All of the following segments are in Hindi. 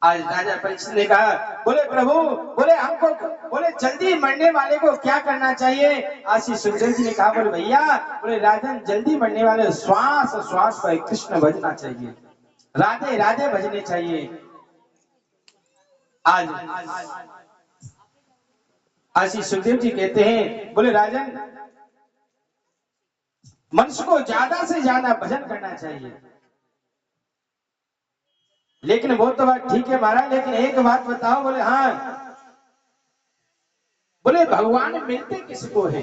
आज राजा परीक्षित ने कहा, बोले प्रभु, बोले हमको, बोले जल्दी मरने वाले को क्या करना चाहिए? आज श्री सुखदेव जी ने कहा, बोले भैया, बोले राजन जल्दी मरने वाले श्वास श्वास पर कृष्ण भजना चाहिए, राधे राधे भजने चाहिए। आज श्री सुखदेव जी कहते हैं, बोले राजन मनुष्य को ज्यादा से ज्यादा भजन करना चाहिए। लेकिन वो तो बात ठीक है महाराज, लेकिन एक बात बताओ। बोले हाँ। बोले भगवान मिलते किसको है?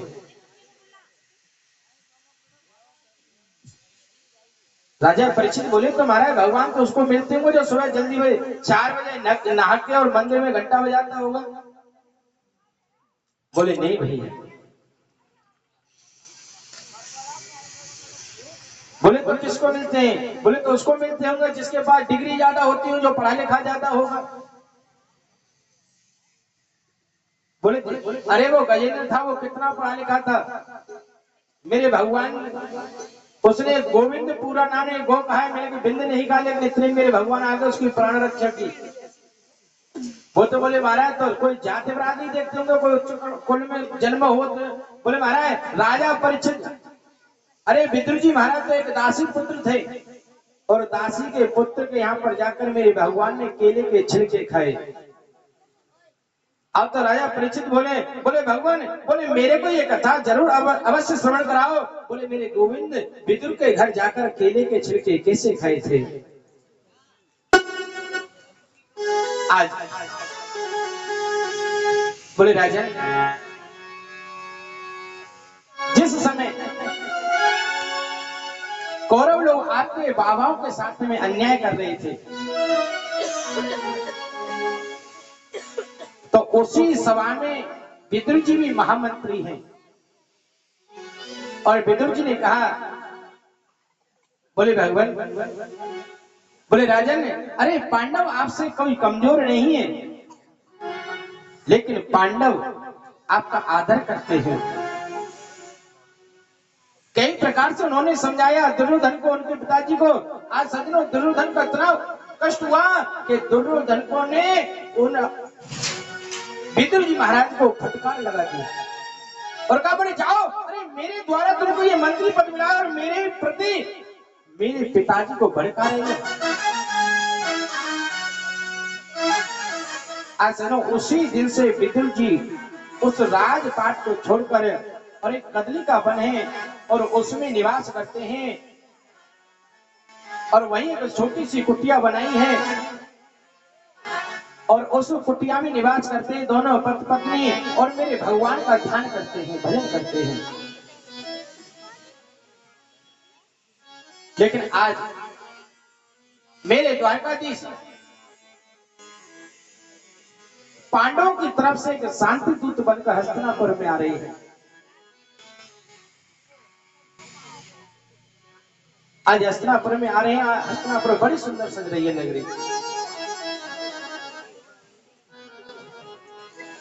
राजा परीक्षित बोले तो महाराज भगवान तो उसको मिलते होंगे जो सुबह जल्दी 4 बजे नहा के और मंदिर में घंटा बजाता होगा। बोले नहीं भैया। बोले तो किसको मिलते हैं? बोले तो उसको मिलते होंगे जिसके पास डिग्री ज्यादा होती हो, जो पढ़ा लिखा ज्यादा होगा। बोले अरे वो गजेंद्र था, वो कितना पढ़ा लिखा था, मेरे भगवान उसने गोविंद पूरा नाम है, गो कहा है, मैंने बिंद नहीं कहा, लेकिन इतने मेरे भगवान आ गए उसकी प्राण रक्षा की। वो तो बोले महाराज तो कोई जाति बरादरी देखते होंगे, कोई उच्च कुल में जन्म हो तो। बोले महाराज राजा परीक्षित, अरे विदुर जी महाराज तो एक दासी पुत्र थे, और दासी के पुत्र के यहाँ पर जाकर मेरे भगवान ने केले के छिलके खाए। अब तो राजा परीक्षित बोले, बोले भगवान, बोले मेरे को ये कथा जरूर अवश्य श्रवण कराओ। बोले मेरे गोविंद विदुर के घर जाकर केले के छिलके कैसे खाए थे? आज बोले राजा, जिस समय कौरव लोग आपके बाबाओं के साथ में अन्याय कर रहे थे, तो उसी सभा में विदुर जी भी महामंत्री हैं, और विदुर जी ने कहा, बोले भगवान, बोले राजन, अरे पांडव आपसे कोई कमजोर नहीं है, लेकिन पांडव आपका आदर करते हैं। कई प्रकार से उन्होंने समझाया दुर्योधन को, उनके पिताजी को। आज सजनों दुर्योधन का इतना कष्ट हुआ कि दुर्योधन को ने उन विदुर जी महाराज को फटकार लगा दिया और कहा, बोले जाओ, अरे मेरे द्वारा तुमको ये मंत्री पद मिला और मेरे प्रति मेरे पिताजी को भड़का रहे हैं। आज सुनो, उसी दिन से विदुर जी उस राजपाट को छोड़कर और एक कदली का वन है और उसमें निवास करते हैं, और वहीं एक छोटी सी कुटिया बनाई है, और उस कुटिया में निवास करते हैं दोनों पति पत्नी, और मेरे भगवान का ध्यान करते हैं, भजन करते हैं। लेकिन आज मेरे द्वारकाधीश पांडवों की तरफ से एक शांति दूत बनकर हस्तिनापुर में आ रही है। आज हस्तिनापुर में आ रहे हैं। हस्तिनापुर बड़ी सुंदर सज रही है नगरी।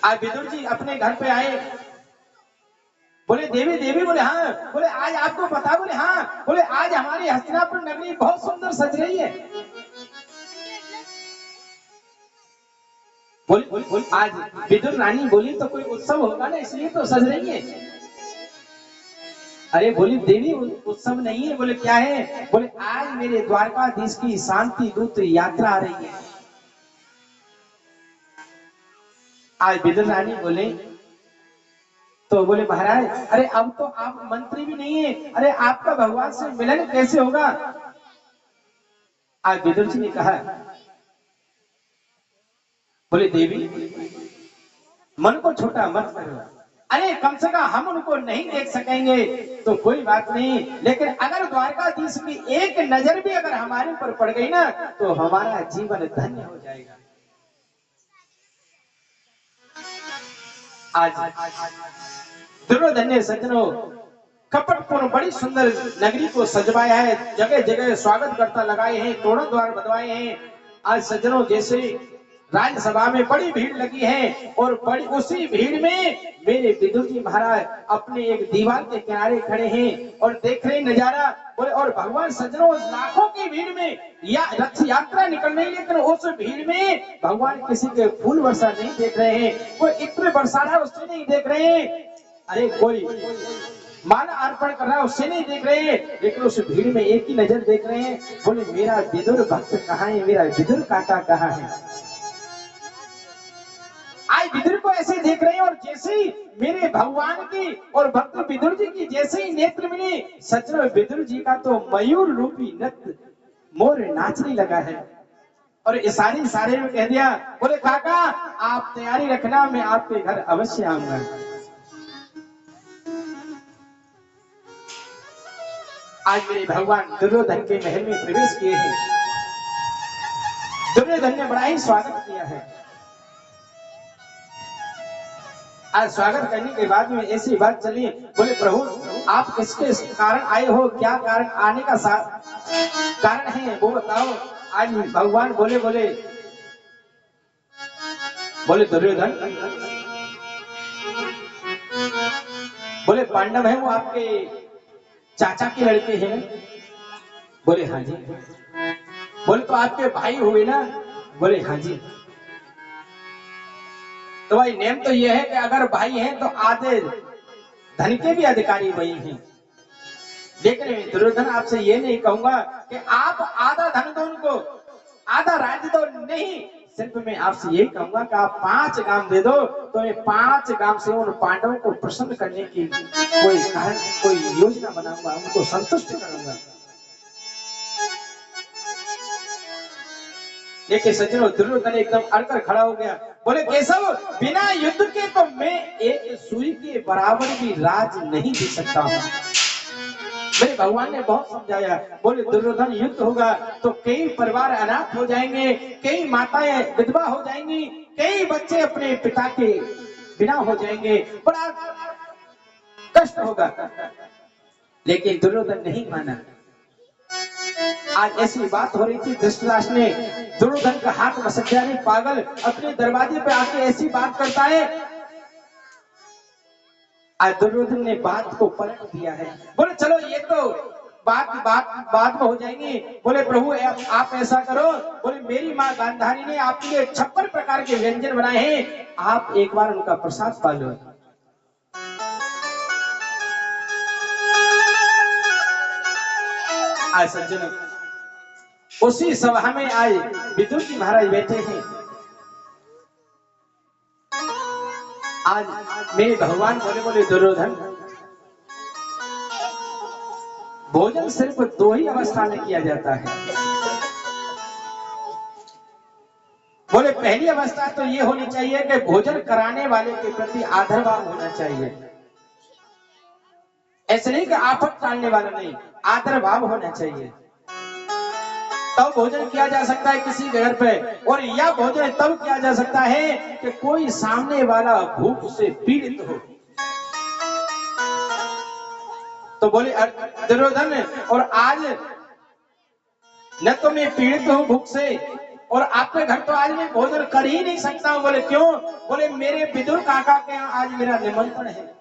आज विदुर जी अपने घर पे आए, बोले देवी देवी, बोले हाँ, बोले आज आपको पता? बोले हाँ, बोले आज हमारी हस्तिनापुर नगरी बहुत सुंदर सज रही है। बोले आज विदुर रानी बोली तो कोई उत्सव होगा ना, इसलिए तो सज रही है। अरे बोली देवी उत्सव नहीं है। बोले क्या है? बोले आज मेरे द्वारकाधीश की शांति दूत यात्रा आ रही है। आज विदुर रानी बोले, तो बोले महाराज, अरे अब तो आप मंत्री भी नहीं है, अरे आपका भगवान से मिलन कैसे होगा? आज विदुर जी ने कहा, बोले देवी मन को छोटा मत करो, अरे कम से कम हम उनको नहीं देख सकेंगे तो कोई बात नहीं, लेकिन अगर द्वारकाधीश की एक नजर भी अगर हमारे ऊपर पड़ गई ना तो हमारा जीवन धन्य हो जाएगा। आज दुर्योधन ने सज्जनों कपटपूर्ण बड़ी सुंदर नगरी को सजवाया है, जगह जगह स्वागत करता लगाए हैं, तोरण द्वार बनवाए हैं। आज सज्जनों जैसे राज्यसभा में बड़ी भीड़ लगी है और बड़ी उसी भीड़ में मेरे विदुर जी महाराज अपने एक दीवार के किनारे खड़े हैं और देख रहे नजारा। बोले और भगवान सज्जनों लाखों की भीड़ में या रथ यात्रा निकल रही, लेकिन उस भीड़ में भगवान किसी के फूल वर्षा नहीं देख रहे हैं, कोई इत्र बरसा रहा है उससे नहीं देख रहे हैं, अरे कोई माला अर्पण कर रहा है उससे नहीं देख रहे हैं, लेकिन उस भीड़ में एक ही नजर देख रहे हैं। बोले मेरा विदुर भक्त कहाँ है, मेरा विदुर काका कहाँ है। आज विदुर को ऐसे देख रहे हैं और जैसे ही मेरे भगवान की और भक्त विदुर जी की जैसे ही नेत्र मिले, सच में विदुर जी का तो मयूर रूपी नृत्य मोर नाचने लगा है और इशारे में कह दिया, बोले काका आप तैयारी रखना, मैं आपके घर अवश्य आऊंगा। आज मेरे भगवान दुर्योधन के महल में प्रवेश किए हैं। दुर्योधन ने बड़ा ही स्वागत किया है। आज स्वागत करने के बाद में ऐसी बात चली, बोले प्रभु आप किसके कारण आए हो, क्या कारण आने का कारण है वो बताओ। आज भगवान बोले दुर्योधन, बोले पांडव है वो आपके चाचा के लड़के हैं। बोले हाँ जी। बोले तो आपके भाई हुए ना। बोले हाँ जी। तो भाई नेम तो यह है कि अगर भाई हैं तो आधे धन के भी अधिकारी वही हैं, लेकिन दुर्योधन आपसे ये नहीं कहूंगा कि आप आधा धन दो उनको, आधा राज्य दो, नहीं, सिर्फ मैं आपसे ये कहूंगा कि आप 5 गांव दे दो, तो मैं 5 गांव से उन पांडवों को प्रसन्न करने की कोई कारण, कोई योजना बनाऊंगा, उनको संतुष्ट करूंगा। लेकिन सज्जनों दुर्योधन एकदम अड़कर खड़ा हो गया। बोले केशव बिना युद्ध के तो मैं एक सुई के बराबर भी राज नहीं दे सकता हूँ। मेरे भगवान ने बहुत समझाया। बोले दुर्योधन युद्ध होगा तो कई परिवार अनाथ हो जाएंगे, कई माताएं विधवा हो जाएंगी, कई बच्चे अपने पिता के बिना हो जाएंगे, बड़ा कष्ट होगा। लेकिन दुर्योधन नहीं माना। आज ऐसी बात हो रही थी, धृतराष्ट्र ने दुर्योधन का हाथ मसक दिया, नहीं पागल अपने दरवाजे पे आके ऐसी बात करता है। आज दुर्योधन ने बात को पलट दिया है। बोले चलो ये तो बात में हो जाएंगी। बोले प्रभु आप ऐसा करो, बोले मेरी माँ गांधारी ने आपके लिए 56 प्रकार के व्यंजन बनाए हैं, आप एक बार उनका प्रसाद पा लो। आज सज्जनों उसी सभा में आज विदुर जी महाराज बैठे हैं। आज मेरे भगवान बोले दुर्योधन भोजन सिर्फ 2 ही अवस्था में किया जाता है। बोले पहली अवस्था तो ये होनी चाहिए कि भोजन कराने वाले के प्रति आदर भाव होना चाहिए। ऐसे नहीं कि आफत टालने वाला नहीं, आदर भाव होना चाहिए, तब भोजन किया जा सकता है किसी घर पे। और यह भोजन तब किया जा सकता है कि कोई सामने वाला भूख से पीड़ित हो। तो बोले दुर्योधन और आज न तो मैं पीड़ित हूं भूख से और आपके घर तो आज मैं भोजन कर ही नहीं सकता हूं। बोले क्यों? बोले मेरे विदुर काका के यहाँ आज मेरा निमंत्रण है।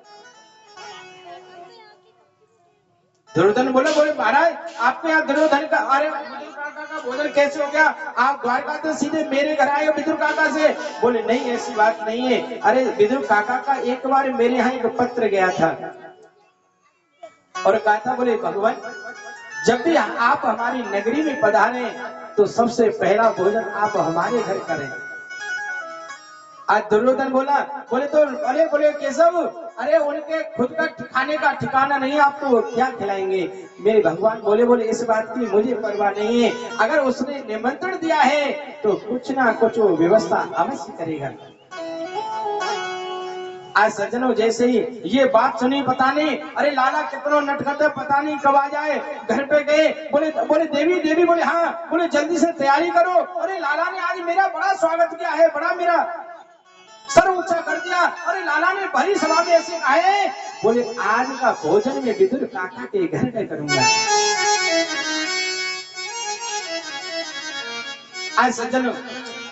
दुर्योधन बोले महाराज आपके यहाँ दुर्योधन का, अरे विदुर काका का भोजन कैसे हो गया? आप द्वारका से सीधे मेरे घर आए हो विदुर काका से? बोले नहीं ऐसी बात नहीं है। अरे विदुर काका का एक बार मेरे यहाँ एक पत्र गया था और कहा था, बोले भगवान जब भी आप हमारी नगरी में पधारे तो सबसे पहला भोजन आप हमारे घर करें। आज दुर्योधन बोला, बोले तो अरे बोले केशव, अरे उनके खुद का खाने का ठिकाना नहीं, आप तो क्या खिलाएंगे? मेरे भगवान बोले इस बात की मुझे परवाह नहीं है, अगर उसने निमंत्रण दिया है तो कुछ ना कुछ वो व्यवस्था अवश्य करेगा। आज सज्जनों जैसे ही ये बात सुनी, पता नहीं अरे लाला कितना नटखट है, पता नहीं कब आ जाए। घर पे गए, बोले देवी, बोले हाँ, बोले जल्दी से तैयारी करो। अरे लाला ने आज मेरा बड़ा स्वागत किया है, बड़ा मेरा सर ऊंचा कर दिया। अरे लाला ने भरी सभा में ऐसे कहा है, बोले आज का भोजन में विदुर काका के घर में करूंगा। आज सज्जनों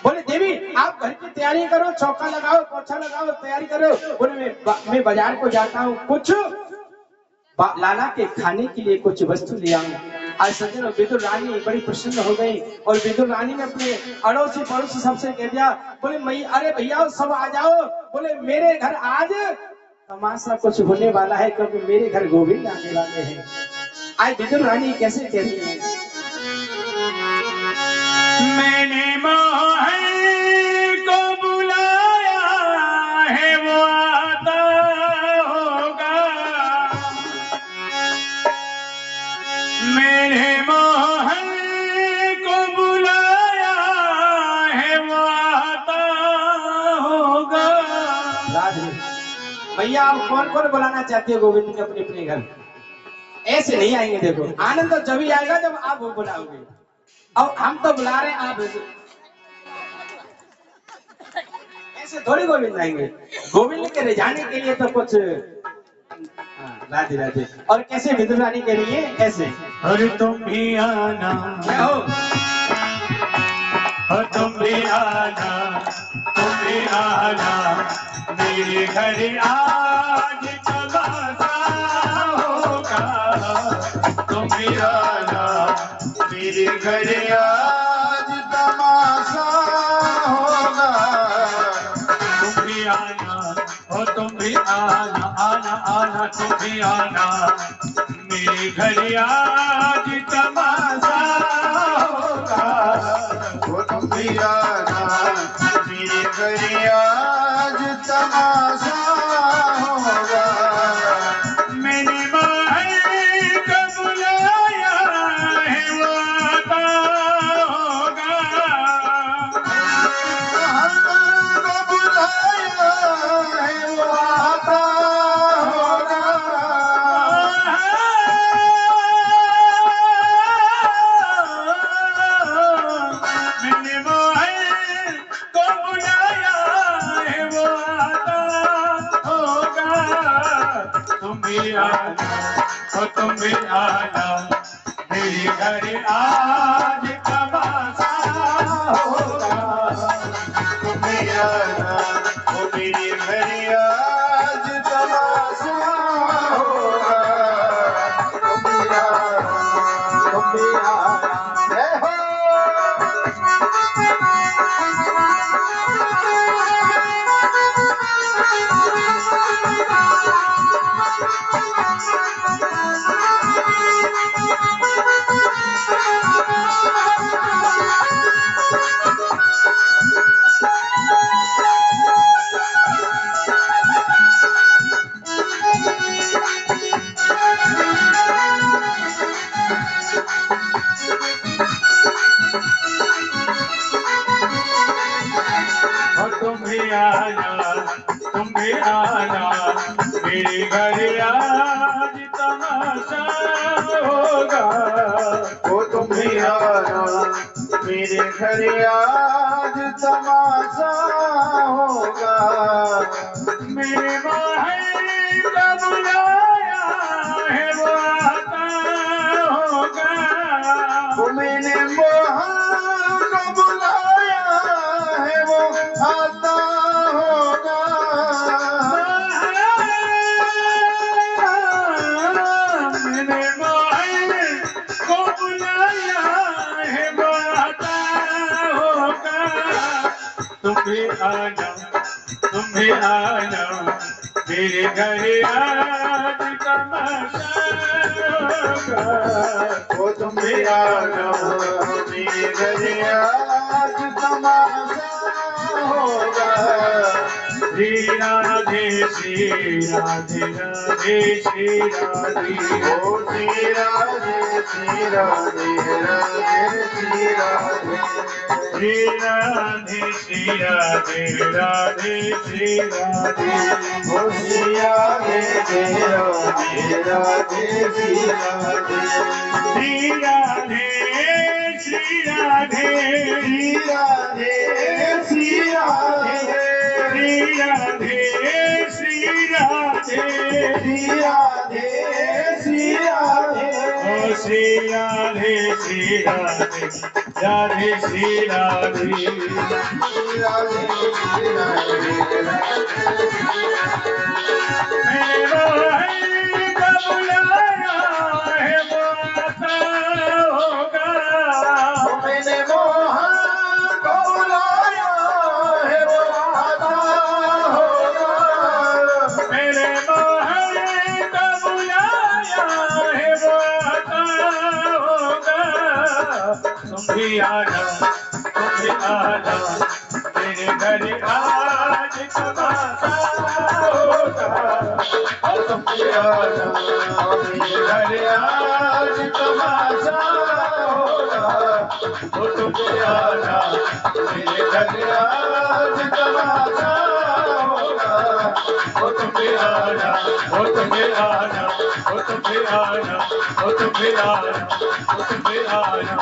बोले देवी आप घर की तैयारी करो, चौका लगाओ, पोछा लगाओ, तैयारी करो। बोले मैं बाजार को जाता हूँ, कुछ लाला के खाने के लिए कुछ वस्तु ले आऊं। आज सज्जनों विदुर रानी बड़ी प्रसन्न हो गई और विदुर रानी ने अपने अड़ोसी पड़ोसी सबसे कह दिया, बोले मई अरे भैया सब आ जाओ, बोले मेरे घर आज तमाशा कुछ होने वाला है, क्योंकि मेरे घर गोविंद आने वाले हैं। आज विदुर रानी कैसे कह रही है, मैंने मोहन को बुलाया है वो आता होगा, मैंने मोहन को बुलाया है वो आता होगा। भैया आप कौन कौन बुलाना चाहते हो गोविंद के अपने अपने घर? ऐसे नहीं आएंगे, देखो आनंद तो जब ही आएगा जब आप वो बुलाओगे, और हम तो बुला रहे हैं आप ऐसे थोड़ी गोविंद आएंगे। गोविंद के रिझाने के लिए तो कुछ राधे राधे। और कैसे विदुर रानी कह रही है ऐसे, अरे तुम भी आना, तुम भी आना, तुम भी आना मेरे घर आज तमाशा होगा, तुम भी आना मेरे घर आज तमाशा होगा, तुम भी आना और तुम भी आना, आना आना तुम भी आना मेरे घर आज तमाशा होगा, वो तुम भी आना मेरे घर आज तमाशा होगा। मैंने मोहन को बुलाया है वो आता होगा, मोहन को बुलाया है वो आता होगा, मैंने मोहन को बुलाया है वो आता होगा, तुम भी आना और तुम भी आना मेरे घर आज तमाशा होगा, तुम भी आना वो मेरे घर आज तमाशा होगा, तुम भी आना, तुम भी आना, जय हो। तुम भी आना, तुम भी आना मेरे घर आज तमाशा होगा, वो तुम भी आना मेरे घर आज तमाशा होगा, मेरे मोहन का बुलाया है वो आता होगा, वो मैंने मोहन को बुलाया है वो आता होगा, मैंने मोहन को बुलाया है वो आता होगा, तुम भी आना, तुम भी आना मेरे घर आज तमाशा होगा, वो तुम भी आना मेरे घर आज तमाशा होगा। श्री राधे श्री राधे राधे श्री राधे, ओ श्री राधे श्री राधे राधे श्री राधे, श्री राधे श्री राधे राधे श्री राधे, ओ श्री राधे राधे राधे श्री राधे, श्री राधे श्री राधे श्री राधे श्री राधे, श्री राधे श्री राधे श्री राधे श्री राधे, श्री राधे श्री राधे राधे श्री राधे मेरा है का बुलाया है वो आता होगा मैंने मोहन को बुलाया है वो आता होगा मेरे मोहन का बुलाया है वो आता होगा तुम भी आना मेरे घर आज तमाशा होगा तुम भी आना मेरे घर आज तमाशा होगा तुम भी आना मेरे घर आज तमाशा होगा तुम भी आना तुम भी आना तुम भी आना तुम भी आना तुम भी आना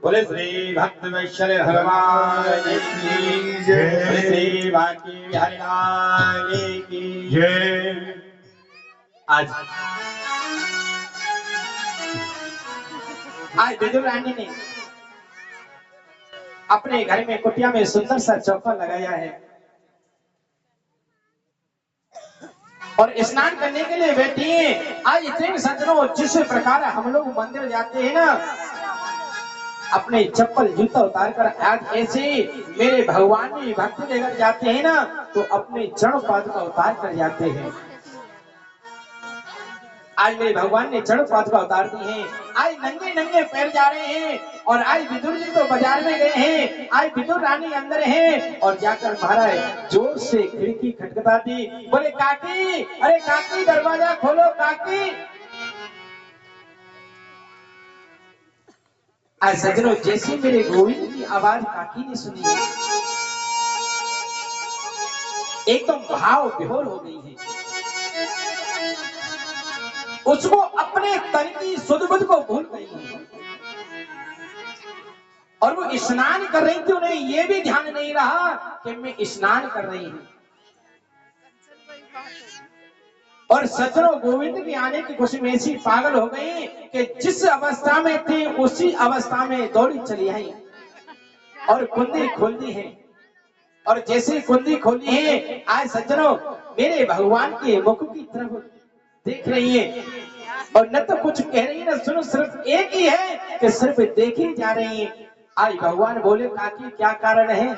बोले श्री भक्त वैश्य भगवान की जय बोले श्री बांकी बिहारी लाल की जय आज विदुर रानी ने अपने घर में कुटिया में सुंदर सा चौका लगाया है और स्नान करने के लिए बैठी है। आज इतने सज्जनों जिस प्रकार हम लोग मंदिर जाते हैं ना अपने चप्पल जूता उतार कर आज ऐसे मेरे भगवान भी भक्त लेकर जाते हैं ना तो अपने जड़ पाद का उतार कर जाते हैं। आज मेरे भगवान ने जड़ पाद का उतार दी है। आज नंगे नंगे पैर जा रहे हैं और आज विदुर जी तो बाजार में गए हैं। आज विदुर रानी अंदर है और जाकर महाराज जोर से खिड़की खटखटा दी। बोले काकी, अरे काकी दरवाजा खोलो काकी। आज सज्जनों जैसे मेरे गोविंद की आवाज काकी ने सुनी एकदम भाव विभोर हो गई है। उसको अपने तन की सुध बुध को भूल गई है और वो स्नान कर रही थी। उन्हें ये भी ध्यान नहीं रहा कि मैं स्नान कर रही हूं। और सज्जनों गोविंद के आने की खुशी में ऐसी पागल हो गई कि जिस अवस्था में थी उसी अवस्था में दौड़ी चली आई और कुंडी खोल दी है। और जैसे कुंडी खोली है आज सज्जनों मेरे भगवान के मुख की तरफ देख रही है और न तो कुछ कह रही है न सुनो, सिर्फ एक ही है कि सिर्फ देखी जा रही है। आज भगवान बोले काकी क्या कारण है?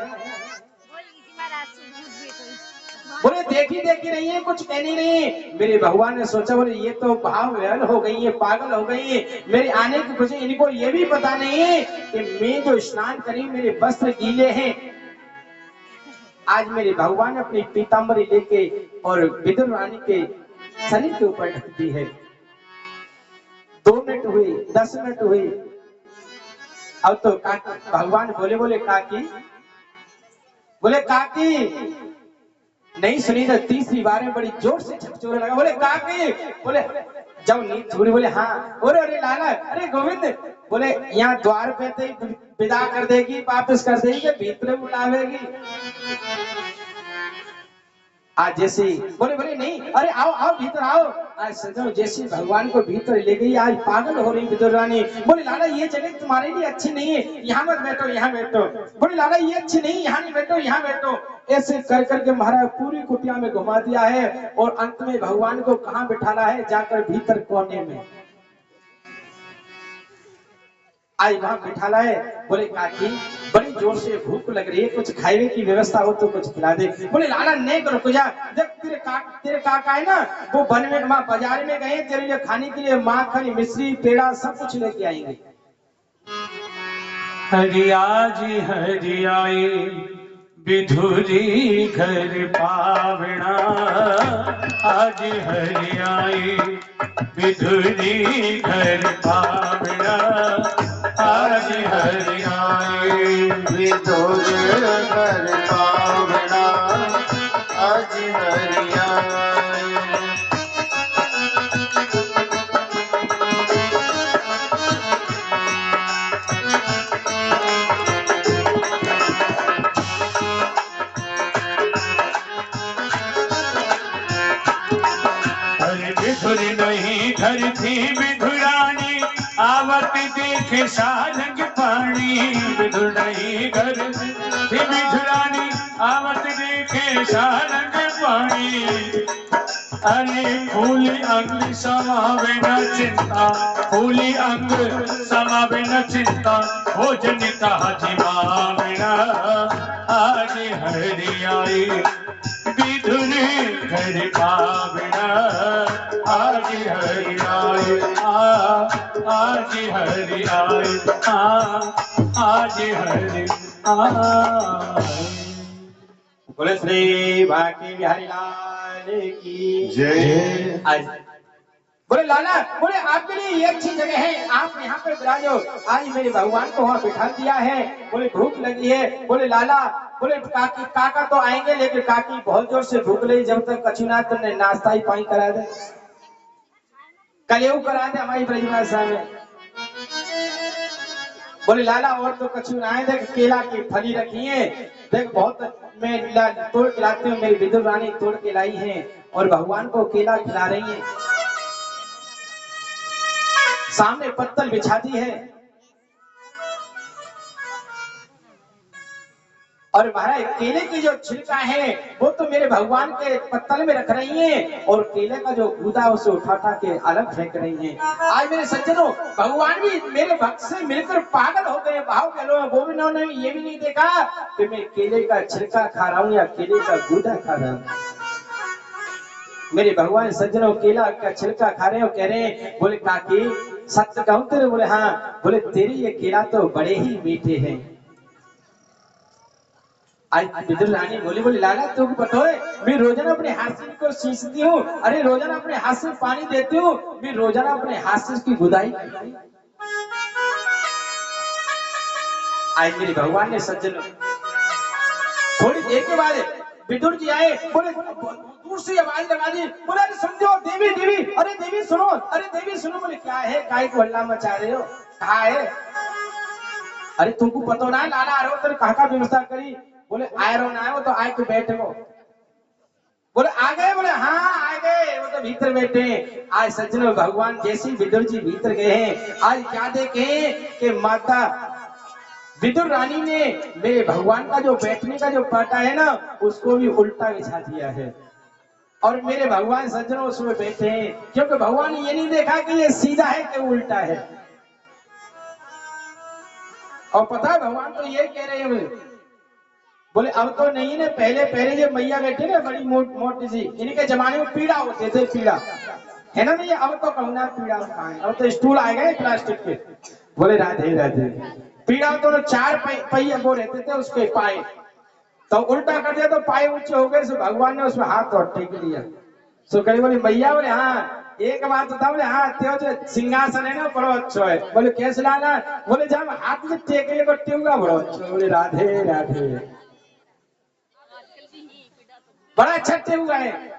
बोले देखी देखी नहीं है, कुछ कहनी नहीं। मेरे भगवान ने सोचा बोले ये तो भाव विहल हो गई है, पागल हो गई है। मेरे आने की खुशी इनको ये भी पता नहीं है कि मैं जो स्नान करी मेरे वस्त्र गीले हैं। आज मेरे भगवान ने अपनी पीतांबरी लेके और विदुर रानी के शरीर के ऊपर ढक दी है। 2 मिनट हुए, 10 मिनट हुए, अब तो भगवान बोले काकी, बोले काकी नहीं सुनी तो तीसरी बार में बड़ी जोर से झकझोरने लगा। बोले काकी, बोले जब नींद छूटी बोले हाँ। बोले अरे लाला, अरे गोविंद, बोले यहाँ द्वार पे तो विदा कर देगी, वापस कर देगी, भीतर बुलावेगी। आज जैसे बोले नहीं, अरे आओ आओ भीतर आओ। आज सजनो जैसे भगवान को भीतर ले गई आज पागल हो रही विदुर रानी। बोले लाला ये जगह तुम्हारे लिए अच्छी नहीं है, यहाँ मत बैठो, यहाँ बैठो। बोले लाला ये अच्छी नहीं, यहाँ नहीं बैठो, यहाँ बैठो। ऐसे कर करके महाराज पूरी कुटिया में घुमा दिया है और अंत में भगवान को कहाँ बिठाना है? जाकर भीतर कोने में आज वहां बिठाला है। बोले काकी बड़ी जोर से भूख लग रही है, कुछ खाने की व्यवस्था हो तो कुछ खिला दे। बोले लाला नहीं करो, रुक जा, जब तेरे काका है ना वो वन में वहां बाजार में गए तेरे लिए खाने के लिए माखन मिश्री पेड़ा सब कुछ लेके आएंगे। हरियाजी हरियाई विधुरी घर पावना, आज हरियाई विधुरी घर पावना, आज हरियाई विधुरी घर पावना, आज हरियाई। विधुर नहीं घर थी विधुरानी, आवत देखे सारंग पानी। विधुर नहीं घर थी विधुरानी, आवत देखे सारंग पानी। अरे फूली अंग समावे न चिंता, फूली अंग समावे न चिंता, भोजनिता जीवाविना। आज हरि आई विधुर घर पाविना, आज हरि आई आज हरि आई आज हरि आई। बोले श्री बाकी बिहारी लाल की जय। आज बोले लाला, बोले आपके लिए ये अच्छी जगह है, आप यहाँ पे विराजो। आज मेरे भगवान को वहाँ बिठा दिया है। बोले भूख लगी है। बोले लाला, बोले काकी काका तो आएंगे, लेकिन काकी बहुत जोर से भूख लगी, जब तक कछुना तो नाश्ता ही पानी करा दे, कलेऊ करा दे हमारी ब्रजवास में। बोले लाला और तो कछु ना है, देख केला की फली रखी है, देख बहुत मैं तोड़ के लाती हूँ, मेरी विदुर रानी तोड़ के लाई है और भगवान को केला खिला रही है। सामने पत्तल बिछा दी है और महाराज केले की जो छिलका है वो तो मेरे भगवान के पत्तल में रख रही हैं और केले का जो गूदा उसे उठा उठा के अलग फेंक रही हैं। आज मेरे सज्जनों, भगवान भी मेरे भक्त से मिलकर पागल हो गए। भाव के लोग गोविंदों ने ये भी नहीं देखा कि मैं केले का छिलका खा रहा हूँ या केले का गूदा खा रहा हूँ। मेरे भगवान सज्जनों केला का छिलका खा रहे हो, कह रहे हैं बोले काकी सत्य कहूं तेरे? बोले हाँ। बोले तेरी ये केला तो बड़े ही मीठे हैं। आज विदुर रानी बोली, बोले लाला तुमको पता है मैं रोजाना अपने हाथ से को सींचती हूँ, अरे रोजाना अपने हाथ से पानी देती हूँ, मैं रोजाना अपने हाथ से उसकी गुदाई। आज मेरे भगवान ने सज्जनों थोड़ी देर के बाद विदुर जी आए। बोले दूर से आवाज लगा दी, बोले अरे समझो देवी देवी, अरे देवी सुनो, अरे देवी सुनो। बोले क्या है, काय को हल्ला मचा रहे हो, कहा है? अरे तुमको पता ना लाला आ रहे हो, तेरे कहा का व्यवस्था करी? बोले आए रहो ना आए, वो तो आए के बैठे हो। बोले आ गए? बोले हाँ आ गए, वो तो भीतर बैठे हैं। आज सज्जनों भगवान जैसे विदुर जी भीतर गए हैं, आज क्या देखे कि माता विदुर रानी ने मेरे भगवान का जो बैठने का जो पाटा है ना उसको भी उल्टा बिछा दिया है और मेरे भगवान सज्जनों उसमें बैठे हैं, क्योंकि भगवान ने ये नहीं देखा कि ये सीधा है कि उल्टा है। और पता है भगवान तो ये कह रहे हैं, बोले अब तो नहीं ने, पहले पहले जो मैया बैठे ना बड़ी मोटी सी, इनके जमाने में पीड़ा होते थे, पीड़ा है ना नहीं, अब तो कहना पीड़ा कहाँ है, अब तो स्टूल आ गए प्लास्टिक के। बोले राधे राधे। पीड़ा तो चार पहिए वो रहते थे उसके पाए, तो उल्टा कर दिया तो पाए ऊंचे हो गए, सो भगवान ने उसमें हाथ और टेक लिया। सो कहीं बोले मैया, बोले हाँ एक बात बता। बोले हाँ त्यो जो सिंहासन है ना बड़ो अच्छा है। बोले कैसे लाना? बोले जब हाथ में टेक लिया तो टेऊंगा बड़ो अच्छा। बोले राधे राधे, बड़ा अच्छा टेऊंगा है।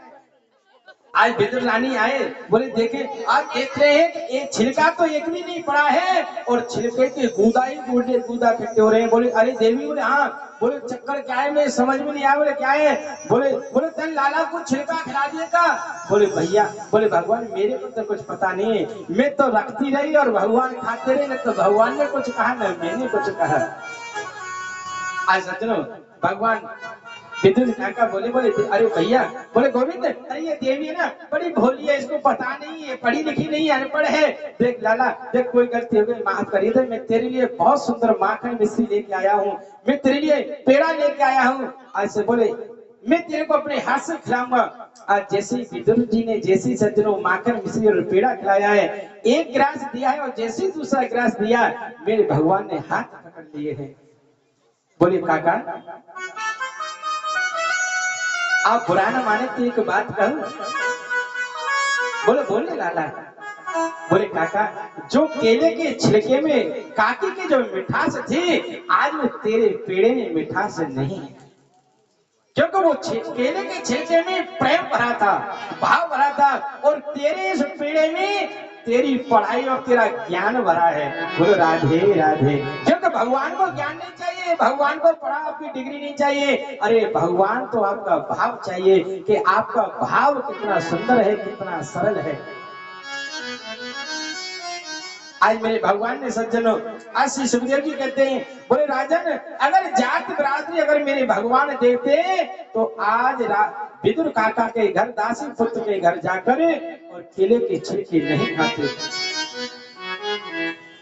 आज विदुर रानी आए, बोले देखे आज देख रहे हैं कि एक छिलका तो एक भी नहीं पड़ा है और छिलके के गूदा ही गूदा इकट्ठे हो रहे हैं। बोले अरे देवी, बोले हाँ। बोले चक्कर क्या है, मैं समझ में नहीं आया। बोले क्या है? बोले तेरे लाला को छिलका खिला दिएगा। बोले भैया, बोले भगवान मेरे को तो कुछ पता नहीं है, मैं तो रखती रही और भगवान खाते रहे, न तो भगवान ने कुछ कहा न मैंने कुछ कहा। आज सज्जनों भगवान विदुर काका बोले, बोले अरे भैया, बोले गोविंद अरे ये देवी है ना बड़ी भोली है, इसको पता नहीं है, पढ़ी लिखी नहीं, अनपढ़ है। देख लाला देख कोई गलती हो गई माफ करिए, तो मैं तेरे लिए बहुत सुंदर माखन मिश्री लेके आया हूँ, मैं तेरे लिए पेड़ा लेके आया हूँ। आज से बोले मैं तेरे को अपने हाथ से खिलाऊंगा। आज जैसे विदुर जी ने जैसे सज्जनों माखन मिश्री और पेड़ा खिलाया है, एक गिलास दिया है और जैसे दूसरा गिलास दिया मेरे भगवान ने हाथ पकड़ लिए हैं। बोले काका आप बुरा न माने तो एक बात कहूं? बोले बोले लाला। बोले काका जो केले के छिलके में काकी की जो मिठास थी आज वो तेरे पेड़े में मिठास नहीं है, क्योंकि वो केले के छिलके में प्रेम भरा था, भाव भरा था और तेरे इस पेड़े में तेरी पढ़ाई और तेरा ज्ञान भरा है। बोलो राधे राधे। क्योंकि भगवान को ज्ञान नहीं चाहिए, भगवान को पढ़ा, आपकी डिग्री नहीं चाहिए। अरे भगवान तो आपका भाव चाहिए कि आपका भाव कितना सुंदर है, कितना सरल है। आज मेरे भगवान ने सज्जनों, आज श्री सुखदेव जी कहते हैं, बोले राजन अगर जात बिरादरी अगर मेरे भगवान देते तो आज विदुर काका के घर, दासी पुत्र के घर जाकर और केले के छिलके नहीं खाते,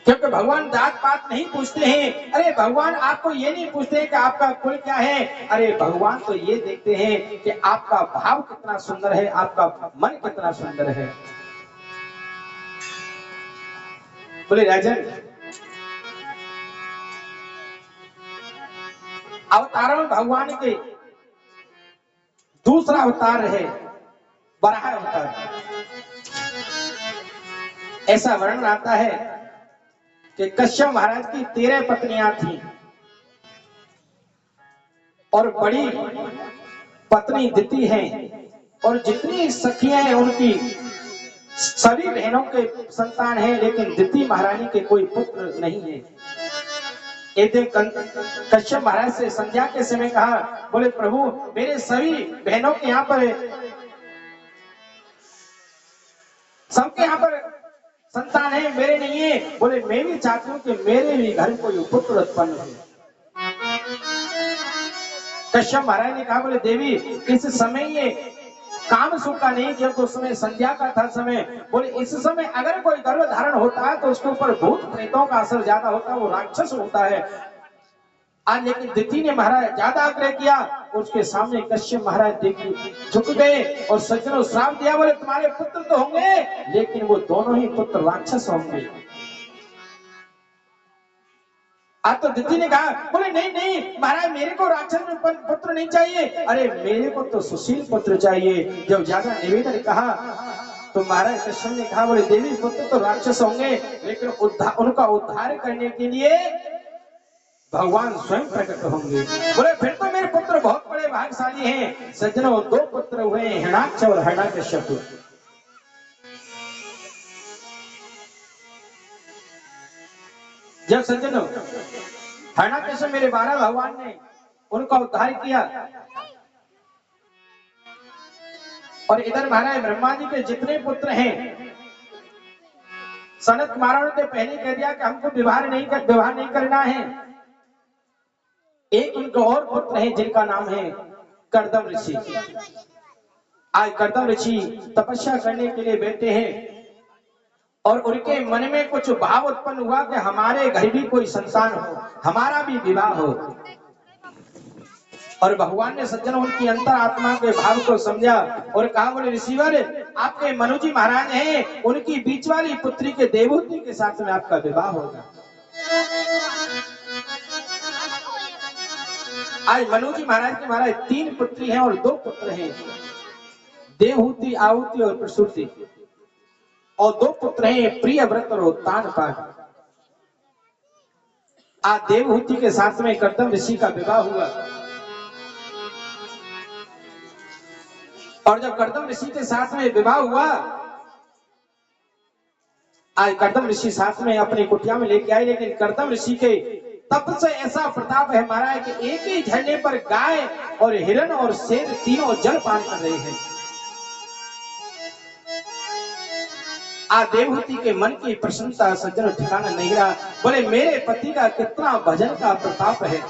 क्योंकि भगवान जात पात नहीं पूछते हैं। अरे भगवान आपको ये नहीं पूछते हैं कि आपका कुल क्या है, अरे भगवान तो ये देखते हैं कि आपका भाव कितना सुंदर है, आपका मन कितना सुंदर है। बोले राजन अवतारों भगवान के दूसरा अवतार है वराह अवतार। ऐसा वर्णन आता है कि कश्यप महाराज की 13 पत्नियां थीं और बड़ी पत्नी दिति है, और जितनी सखियां हैं उनकी सभी बहनों के संतान हैं, लेकिन दिति महारानी के कोई पुत्र नहीं है। एक दिन कश्यप महाराज से संध्या के समय कहा, बोले प्रभु मेरे सभी बहनों के यहाँ पर, सबके यहाँ पर संतान है, मेरे नहीं है। बोले मैं भी चाहती हूँ कि मेरे भी घर कोई पुत्र उत्पन्न हो। कश्यप महाराज ने कहा, बोले देवी इस समय ये काम सुख का नहीं, जब उस समय संध्या का था समय, बोले इस समय अगर कोई गर्भ धारण होता है तो उसके ऊपर भूत प्रेतों का असर ज्यादा होता है, वो राक्षस होता है। आज लेकिन दिति ने महाराज ज्यादा आग्रह किया, उसके सामने कश्यप महाराज देखिए झुक गए और सज्जनों श्राप दिया, बोले तुम्हारे पुत्र तो होंगे लेकिन वो दोनों ही पुत्र राक्षस होंगे। आज तो दिति ने कहा, बोले नहीं नहीं महाराज मेरे को राक्षस पुत्र नहीं चाहिए, अरे मेरे को तो सुशील पुत्र चाहिए। जब ज्यादा निवेदन कहा तो महाराज कश्यप ने कहा, बोले देवी पुत्र तो राक्षस होंगे लेकिन उनका उद्धार करने के लिए भगवान स्वयं प्रकट होंगे। बोले फिर तो मेरे पुत्र बहुत बड़े भाग्यशाली हैं। सज्जनों 2 पुत्र हुए, हिरण्याक्ष और हिरण्यकश्यप। जब सज्जनों हिरण्याकश्यप मेरे 12 भगवान ने उनका उद्धार किया, और इधर महाराज ब्रह्मा जी के जितने पुत्र हैं, सनत महाराज ने पहले कह दिया कि हमको विवाह नहीं करना है। एक उनका और पुत्र है जिनका नाम है कर्दम ऋषि। आज कर्दम ऋषि तपस्या करने के लिए बैठे हैं और उनके मन में कुछ भाव उत्पन्न हुआ कि हमारे घर भी कोई संतान हो, हमारा भी विवाह हो। और भगवान ने सज्जन उनकी अंतर आत्मा के भाव को समझा और कहा, बोले ऋषिवर आपके मनुजी महाराज हैं, उनकी बीच वाली पुत्री के देवहूति के साथ में आपका विवाह होगा। आज मनुजी महाराज के महाराज 3 पुत्री हैं और 2 पुत्र हैं, देवहूति, आहुति और प्रसूति, और 2 पुत्र हैं प्रियव्रत और उत्तानपाद। आज देवहूति के साथ में कर्दम ऋषि का विवाह हुआ, और जब कर्दम ऋषि के साथ में विवाह हुआ, आज कर्दम ऋषि साथ में अपनी कुटिया में लेके आए, लेकिन कर्दम ऋषि के तप से ऐसा प्रताप है महाराज कि एक ही झरने पर गाय और हिरण और शेर तीनों जल पान कर रहे हैं। आज देवहूति के मन की प्रसन्नता सज्जन ठिकाना नहीं रहा। बोले मेरे पति का कितना भजन का प्रताप है।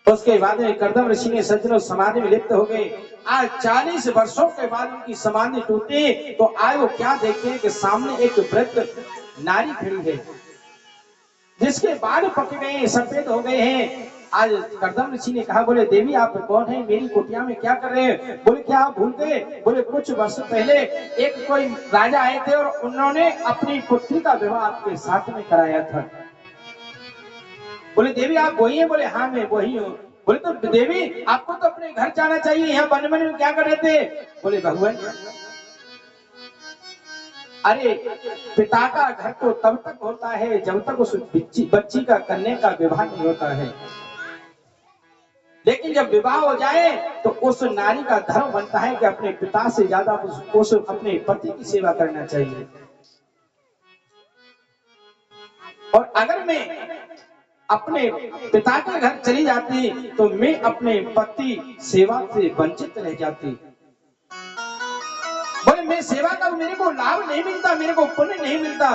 उसके बाद में कर्दम ऋषि ने सज्जनों समाधि में लिप्त हो गए। आज 40 वर्षों के बाद उनकी समाधि टूटी तो आज वो क्या देखते हैं कि सामने एक वृद्ध नारी खड़ी है जिसके बाल पक गए हैं, सफेद हो गए हैं। आज कर्दम ऋषि ने कहा, बोले देवी आप कौन है, मेरी कुटिया में क्या कर रहे हैं? बोले क्या आप भूल गए? बोले कुछ वर्ष पहले एक कोई राजा आए थे और उन्होंने अपनी पुत्री का विवाह आपके साथ में कराया था। बोले देवी आप वही हैं? बोले हाँ मैं वही हूँ। बोले तो देवी आपको तो अपने घर जाना चाहिए, यहाँ वन में क्या कर रहे थे? बोले भगवान अरे पिता का घर तो तब तक होता है जब तक उस बच्ची का कन्या का विवाह नहीं होता है, लेकिन जब विवाह हो जाए तो उस नारी का धर्म बनता है कि अपने पिता से ज्यादा उस अपने पति की सेवा करना चाहिए। और अगर मैं अपने पिता के घर चली जाती तो मैं अपने पति सेवा से वंचित रह जाती। बोले मैं सेवा का मेरे को लाभ नहीं मिलता, मेरे को पुण्य नहीं मिलता।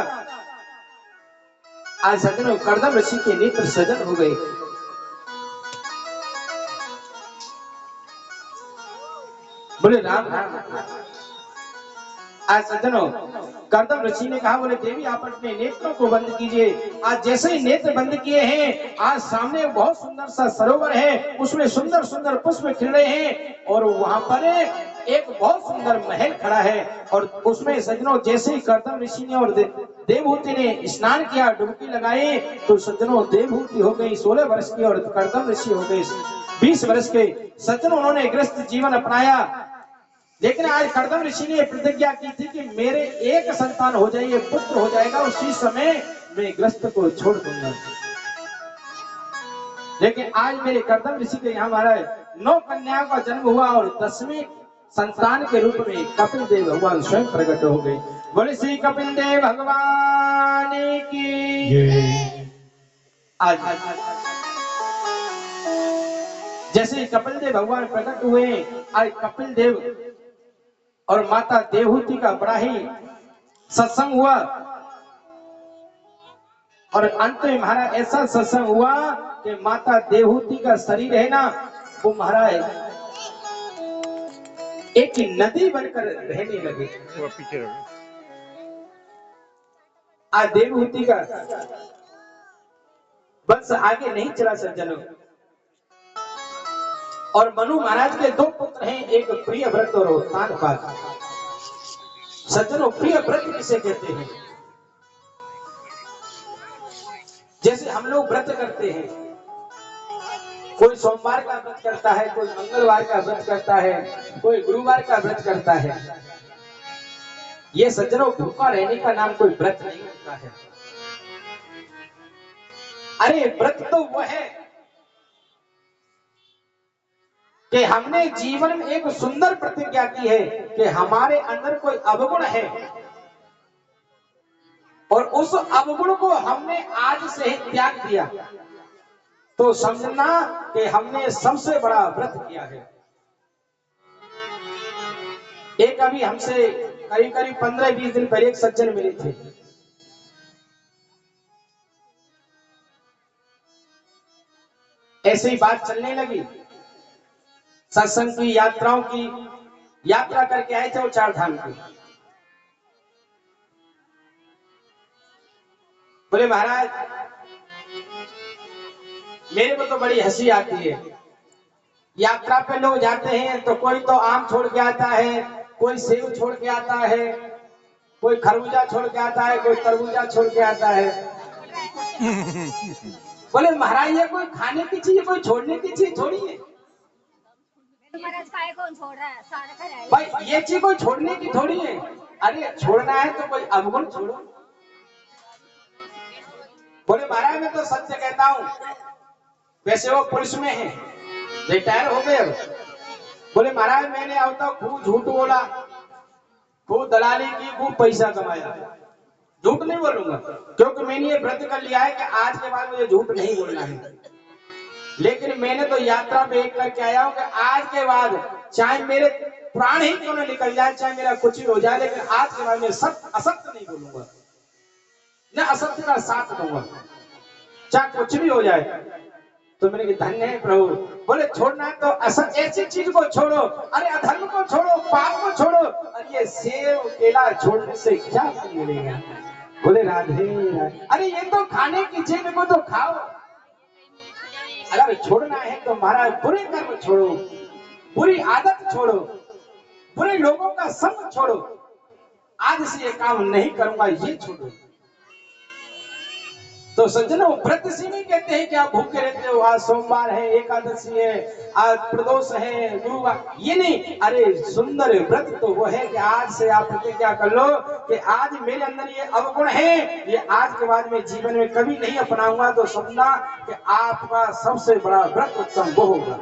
आज सज्जनों कर्दम ऋषि के नेत्र सजल हो गए। बोले राम राम। आज सज्जनों कर्दम ऋषि ने कहा, बोले देवी आप अपने नेत्रों को बंद कीजिए। आज जैसे ही नेत्र बंद किए हैं, आज सामने बहुत सुंदर सा सरोवर है, उसमें सुंदर सुंदर पुष्प खिल रहे हैं और वहां पर एक बहुत सुंदर महल खड़ा है। और उसमें सज्जनों जैसे ही कर्दम ऋषि ने और देवहूति ने स्नान किया, डुबकी लगाई, तो सज्जनों देवहूति हो गई 16 वर्ष की और कर्दम ऋषि हो गए 20 वर्ष के। सज्जनों उन्होंने गृहस्थ जीवन अपनाया। लेकिन आज कर्दम ऋषि ने प्रतिज्ञा की थी कि मेरे एक संतान हो जाइए, पुत्र हो जाएगा, उसी समय मैं गृहस्थ को छोड़ दूंगा। लेकिन आज मेरे कर्दम ऋषि के यहाँ महाराज 9 कन्याओं का जन्म हुआ और 10वें संतान के रूप में कपिल देव भगवान स्वयं प्रकट हो गए। बोले श्री कपिल देव भगवान की। आज जैसे कपिल देव भगवान प्रकट हुए, आज कपिल देव और माता देवहूति का बड़ा ही सत्संग हुआ और अंत में महाराज ऐसा सत्संग हुआ कि माता देवहूति का शरीर है ना, वो महाराज एक नदी बनकर रहने लगे। आज देवहूति का वंश आगे नहीं चला सज्जनों। और मनु महाराज के 2 पुत्र हैं, एक प्रियव्रत और उत्तानपाद। सज्जनों प्रियव्रत किसे कहते हैं? जैसे हम लोग व्रत करते हैं, कोई सोमवार का व्रत करता है, कोई मंगलवार का व्रत करता है, कोई गुरुवार का व्रत करता है। ये सज्जनों भूखा रहने का नाम कोई व्रत नहीं होता है। अरे व्रत तो वो है कि हमने जीवन में एक सुंदर प्रतिज्ञा की है कि हमारे अंदर कोई अवगुण है और उस अवगुण को हमने आज से ही त्याग दिया, तो समझना कि हमने सबसे बड़ा व्रत किया है। एक अभी हमसे करीब करीब 15-20 दिन पहले एक सज्जन मिले थे। ऐसे ही बात चलने लगी, सत्संग की, यात्राओं की, यात्रा करके आए थे वो 4 धाम की। बोले महाराज मेरे को तो बड़ी हंसी आती है, यात्रा पे लोग जाते हैं तो कोई तो आम छोड़ के आता है, कोई सेब छोड़ के आता है, कोई खरबूजा छोड़ के आता है, कोई तरबूजा छोड़ के आता है। बोले महाराज ये कोई खाने की चीज, कोई छोड़ने की चीज थोड़ी है। कौन छोड़ रहा है? सारे है। भाई ये चीज कोई छोड़ने की थोड़ी है। अरे छोड़ना है तो कोई अवगुण छोड़ो। बोले महाराज मैं तो सत्य कहता हूँ। वैसे वो पुलिस में है, रिटायर हो गए अब। बोले महाराज मैंने अब तक खूब झूठ बोला, खूब दलाली की, खूब पैसा कमाया। झूठ नहीं बोलूंगा क्योंकि मैंने ये व्रत कर लिया है कि आज के बाद मुझे झूठ नहीं बोलना है। लेकिन मैंने तो यात्रा पे एक करके आया हूं कि आज के बाद चाहे मेरे प्राण ही क्यों न निकल जाए, चाहे मेरा कुछ ही हो जाए, लेकिन आज के बाद मैं सत्य असत्य नहीं बोलूंगा, न असत्य का साथ दूंगा, चाहे कुछ भी हो जाए। तो मैंने कहा धन्य है प्रभु। बोले छोड़ना है तो असत्य ऐसी चीज को छोड़ो, अरे अधर्म को छोड़ो, पाप को छोड़ो। अरे ये सेब केला छोड़ने से क्या मिलेगा? बोले राधे राधे। अरे ये तो खाने की चीज को तो खाओ। अगर छोड़ना है तो महाराज बुरे कर्म छोड़ो, बुरी आदत छोड़ो, बुरे लोगों का संग छोड़ो। आज से ये काम नहीं करूंगा, ये छोड़ो। तो सज्जनों व्रत से नहीं कहते हैं कि आप भूखे रहते हो, आज सोमवार है, एकादशी है, आज प्रदोष है, गुरुवार, ये नहीं। अरे सुंदर व्रत तो वो है कि आज से आप प्रतिज्ञा कर लो कि आज मेरे अंदर ये अवगुण है, ये आज के बाद में जीवन में कभी नहीं अपनाऊंगा। तो समझना कि आपका सबसे बड़ा व्रत उत्तम वो होगा।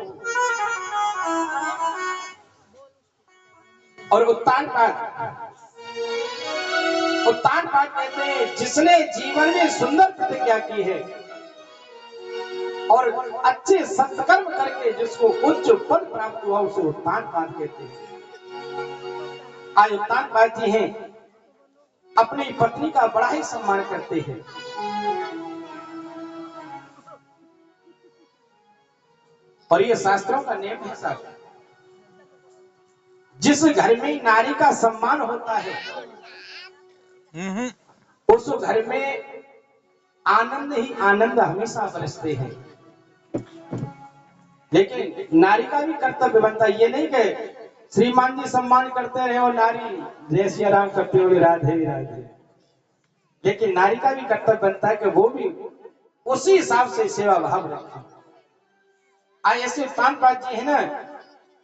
और उत्तान पाठ कहते हैं जिसने जीवन में सुंदर प्रतिज्ञा की है और अच्छे सत्कर्म करके जिसको उच्च पद प्राप्त हुआ उसे उत्तान पाद कहते हैं। आज उत्तान पाद जी हैं, अपनी पत्नी का बड़ा ही सम्मान करते हैं। और ये शास्त्रों का नियम है साहब, जिस घर में नारी का सम्मान होता है उस घर में आनंद ही आनंद हमेशा बरसते हैं। लेकिन नारी का भी कर्तव्य बनता है, ये नहीं कि श्रीमान जी सम्मान करते रहे और नारी जय श्री राम करते हुए राधे राधे। लेकिन नारी का भी कर्तव्य बनता है कि वो भी उसी हिसाब से सेवा भाव रखे। आज ऐसे उत्तान पाद जी है ना,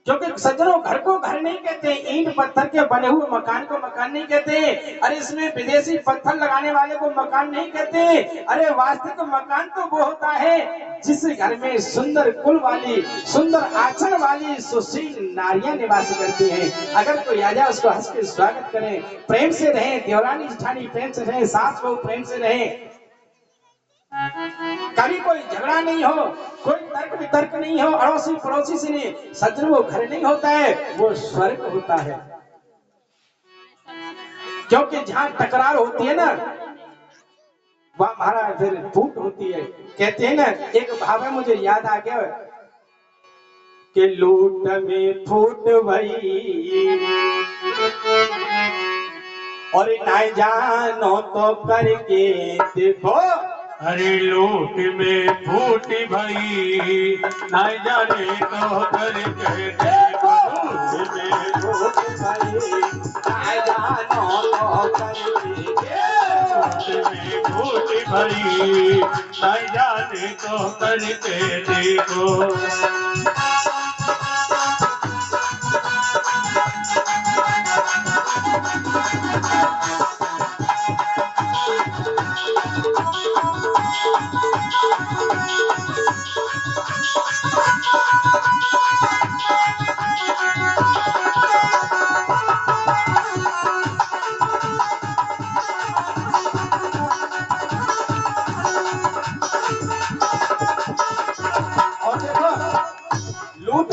क्योंकि सज्जनों घर को घर नहीं कहते, ईंट पत्थर के बने हुए मकान को मकान नहीं कहते। अरे इसमें विदेशी पत्थर लगाने वाले को मकान नहीं कहते। अरे वास्तविक मकान तो वो होता है जिस घर में सुंदर कुल वाली, सुंदर आचरण वाली सुशील नारियां निवास करती हैं। अगर कोई आ जाए उसको हंस के स्वागत करें, प्रेम से रहें, देवरानी जेठानी प्रेम से रहें, सास बहू प्रेम से रहें, कभी कोई झगड़ा नहीं हो, कोई तर्क वितर्क नहीं हो, अड़ोसी पड़ोसी से नहीं। सज्जन वो घर नहीं होता है, वो स्वर्ग होता है। क्योंकि जहां टकरार होती है ना वहां महाराज फिर फूट होती है। कहते हैं ना, एक भाव है मुझे याद आ गया कि लूट में फूट भई और ना जानो तो करके देखो। अरे लूट में फूट भई ना जाने तो करके देखो। लूट में फूट भई ना जानो तो करके लूट में फूट भई ना जाने तो करके देखो।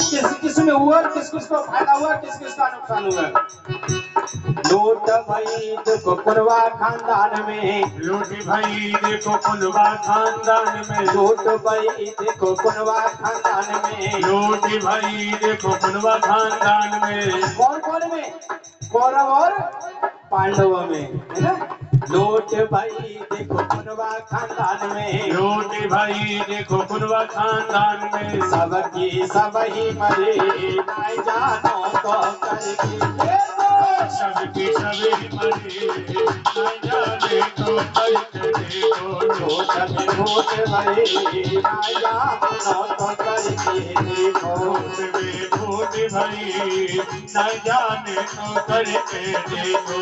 किस किस में हुआ, किस किस को फायदा हुआ, किस किस का नुकसान हुआ। लूट भाई देखो कुनवा खानदान में, लूट भाई देखो कुनवा खानदान में, लूट भाई देखो कुनवा खानदान में, लूट भाई देखो कुनवा खानदान में। कौन कौन में? कौरव और पांडव में, है ना। लूट भाई देखो कुनवा खानदान में, लूट भाई देखो कुनवा खानदान में। सबकी सब ही मरे ना जानो तो करके देखो। सबकी सभी मरे ना जाने तो करके देखो। लूट में फूट भई ना जानो तो करके देखो। लूट में फूट भई ना जाने तो करके देखो।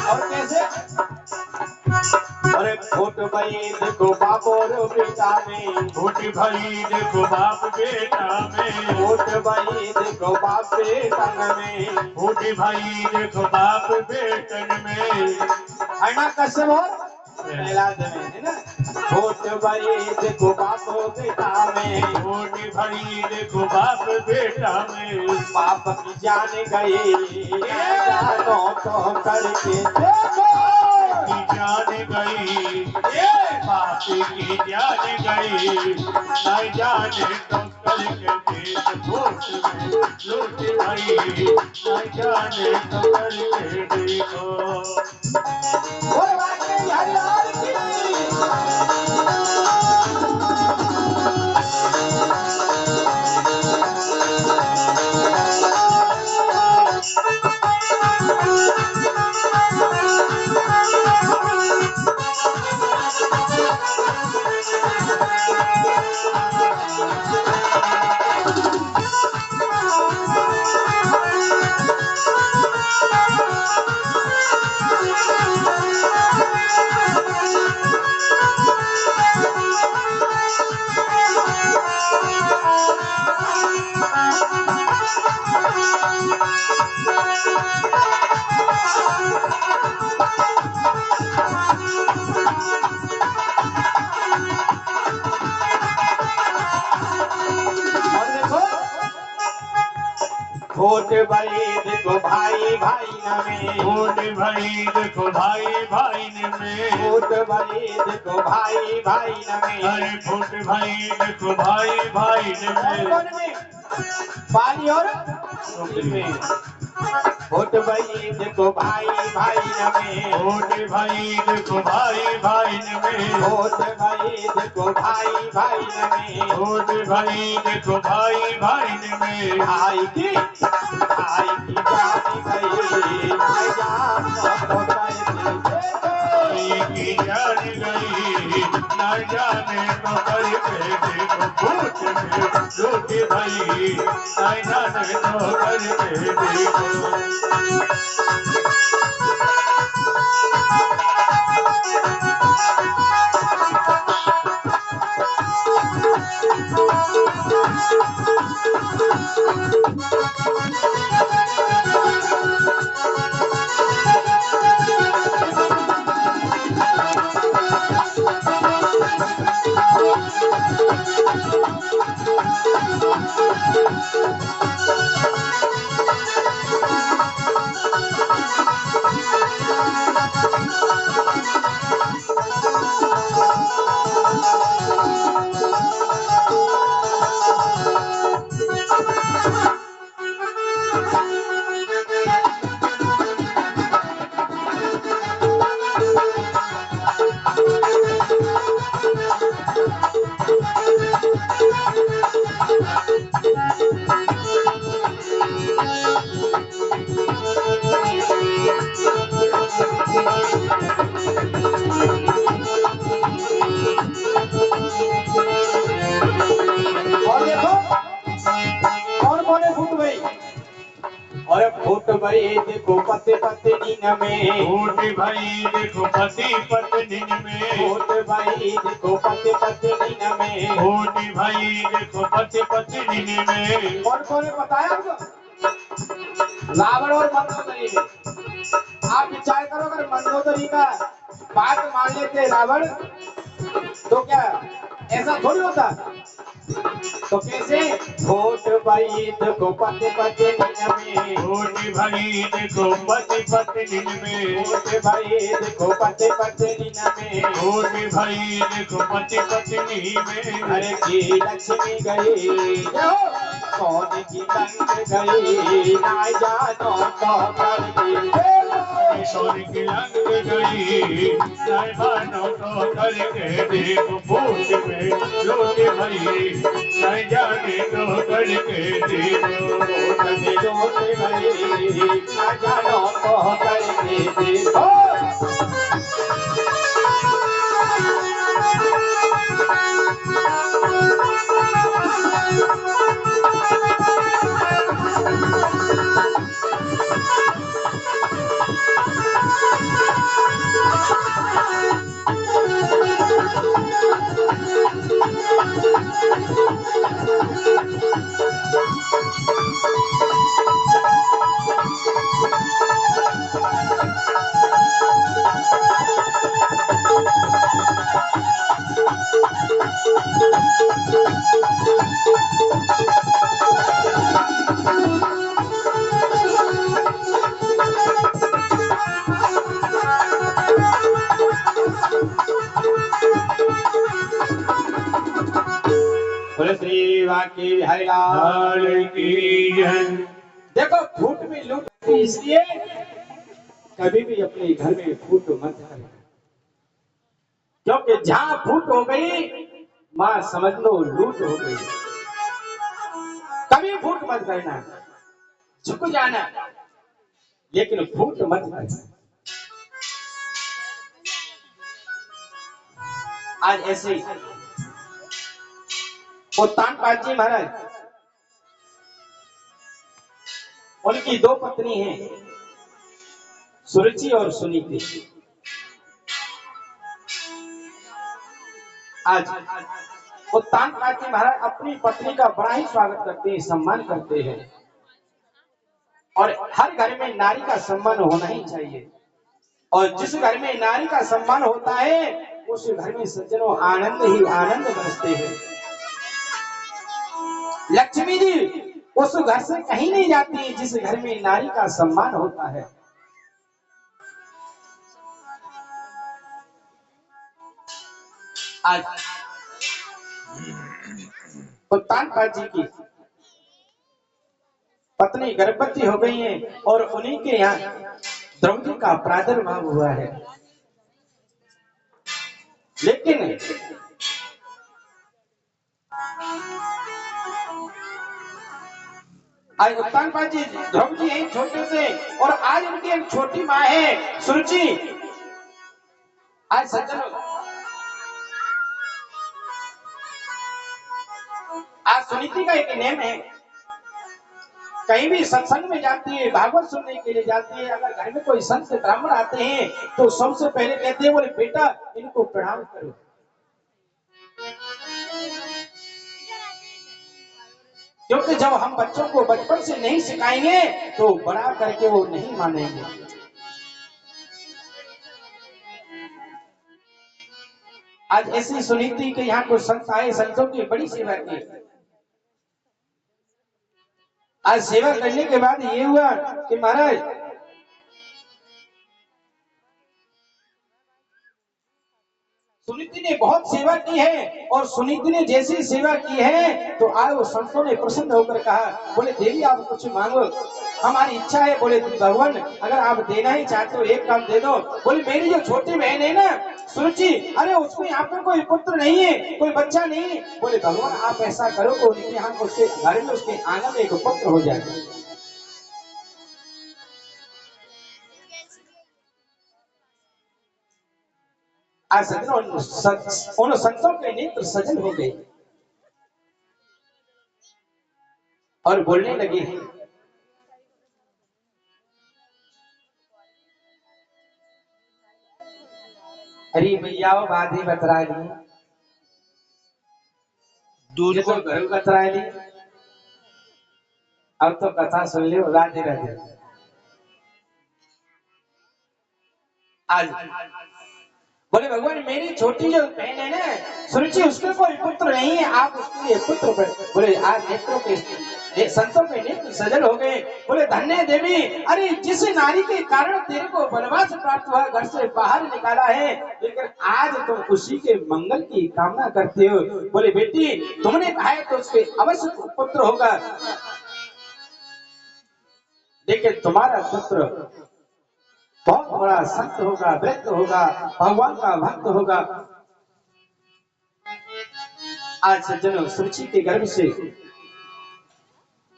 और कैसे? अरे फूट भई देखो बाप और बेटा में, फूट भई देखो बाप बेटा में, फूट भई देखो बाप बेटन में, फूट भई देखो बाप बेटन में। है ना कश्यप और प्रहलाद में, है ना। फूट भई देखो बाप बेटा में, फूट भई देखो बाप बेटा में। पाप की जान गई जानो तो करके देखो। की जान गई बाप की जान गई ना जाने तो करके देखो। लूट भई ना जाने तो करके देखो। बोल वाके हरियार की। फूट भाई देखो भाई भाई में फूट भाई देखो भाई भाई में फूट भाई देखो भाई भाई में अरे फूट भाई देखो भाई भाई में कौन में पानी और में फूट भाई देखो भाई भाई में फूट भाई देखो भाई भाई में फूट भाई देखो भाई भाई में फूट भाई देखो भाई भाई में भाई की जान गई भाई जान की जान गई न जाने तो करके देखो फूट में लूट भाई न जाने तो करके देखो और देखो कौन कौन है फूट भाई और फूट भाई देखो पत्ते पत्ते नीन में फूट भाई देखो पति पत्नी में फूट भाई देखो पत्ते पत्ते नीन में फूट भाई देखो पति पत्नी में कौन है बताया आपको रावण और मंदोदरी ने आप विचार करो अगर मंदोदरी का बात मान लेते रावण तो क्या ऐसा थोड़ी होता तो कैसे फूट भाई देखो पत्ते पत्ते नीन में फूट भाई देखो पति पत्नी में फूट भाई देखो पत्ते पत्ते नीन में फूट भाई देखो पति पत्नी में अरे की लक्ष्मी गई कौन की लंग गई ना जानो तो करके सोनी की लंग गई साइबानो तो करके देखो फूट में लूट भाई न जाने तो करके देखो तने जोते गई ना जानो तो करके देखो बोले श्री वाकी बिहारी लाल की जय। देखो फूट में लूट इसलिए कभी भी अपने घर में फूट मत करना क्योंकि जहां फूट हो गई मां समझ लो लूट हो गई कभी फूट मत करना झुक जाना लेकिन फूट मत करना आज ऐसे ही उत्तान पाजी महाराज उनकी दो पत्नी हैं सुरुचि और सुनीति आज उत्तान पाजी महाराज अपनी पत्नी का बड़ा ही स्वागत करते हैं सम्मान करते हैं और हर घर में नारी का सम्मान होना ही चाहिए और जिस घर में नारी का सम्मान होता है उस घर में सज्जनों आनंद ही आनंद बरसते हैं। लक्ष्मी जी उस घर से कहीं नहीं जाती है जिस घर में नारी का सम्मान होता है। आज उत्तानपाद जी की पत्नी गर्भवती हो गई है और उन्हीं के यहाँ द्रौपदी का प्रादुर्भाव हुआ है। लेकिन आज उत्तानपाद जी द्रौपदी है छोटे से, और आज उनकी एक छोटी माँ है सुरुचि। आज सज्जन आज सुनीति का एक नेम है, कहीं भी सत्संग में जाती है, भागवत सुनने के लिए जाती है, अगर घर में कोई संत ब्राह्मण आते हैं तो सबसे पहले कहते हैं बोले बेटा इनको प्रणाम करो। क्योंकि जब हम बच्चों को बचपन से नहीं सिखाएंगे तो बड़ा करके वो नहीं मानेंगे। आज ऐसी सुनीति के यहाँ कुछ संत आए, संतों की बड़ी सेवा की। आज सेवा करने के बाद ये हुआ कि महाराज सुनीति ने बहुत सेवा की है, और सुनीति ने जैसी सेवा की है तो आज वो संतों ने प्रसन्न होकर कहा बोले देवी आप कुछ मांगो, हमारी इच्छा है। बोले भगवान अगर आप देना ही चाहते हो एक काम दे दो। बोले मेरी जो छोटी बहन है ना सुरुचि, अरे उसको यहाँ पर कोई पुत्र नहीं है, कोई बच्चा नहीं है। बोले भगवान आप ऐसा करो कि उनके यहाँ उसके घर में उसके आंगन में एक पुत्र हो जाए। आज सज्जनों उन संतों के नेत्र सजल हो गए और बोलने लगे अरे भैया वो बात ही बतरा ली, दूध को घर बतरा ली, अब तो कथा सुन ली राधे राधे। आज बोले भगवान मेरी छोटी जो बहन है ना सुरुचि उसके कोई पुत्र नहीं है, आप उसके लिए पुत्र बोले आज नेत्रों के संतों के नेत्र सजल हो गए। बोले धन्य देवी, अरे जिस नारी के कारण तेरे को वनवास प्राप्त हुआ, घर से बाहर निकाला है, लेकिन आज तुम उसी के मंगल की कामना करते हो। बोले बेटी तुमने कहा है तो उसके अवश्य पुत्र होगा, लेकिन तुम्हारा पुत्र बहुत बड़ा संत होगा, वृद्ध होगा, भगवान का भक्त होगा। आज सज्जनों सुरुचि के गर्भ से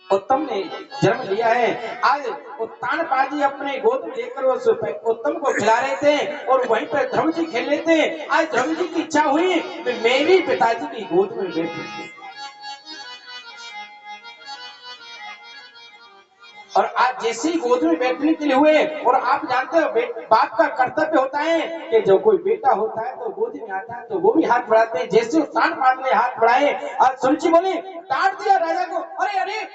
उत्तम ने जन्म लिया है। आज उत्तानपाद जी अपने गोद में लेकर उस उत्तम को खिला रहे थे और वहीं पर द्रौपदी खेल रहे थे। आज द्रौपदी की इच्छा हुई कि मैं भी पिताजी की गोद में बैठूं, और आज जैसे ही गोद में बैठने के लिए हुए, और आप जानते हो बाप का कर्तव्य होता है कि जो कोई बेटा होता है तो गोद में आता है तो वो भी हाथ बढ़ाते हैं। जैसे उत्तानपाद ने हाथ बढ़ाए, आज सुरुचि बोले डांट दिया राजा को, अरे अरे।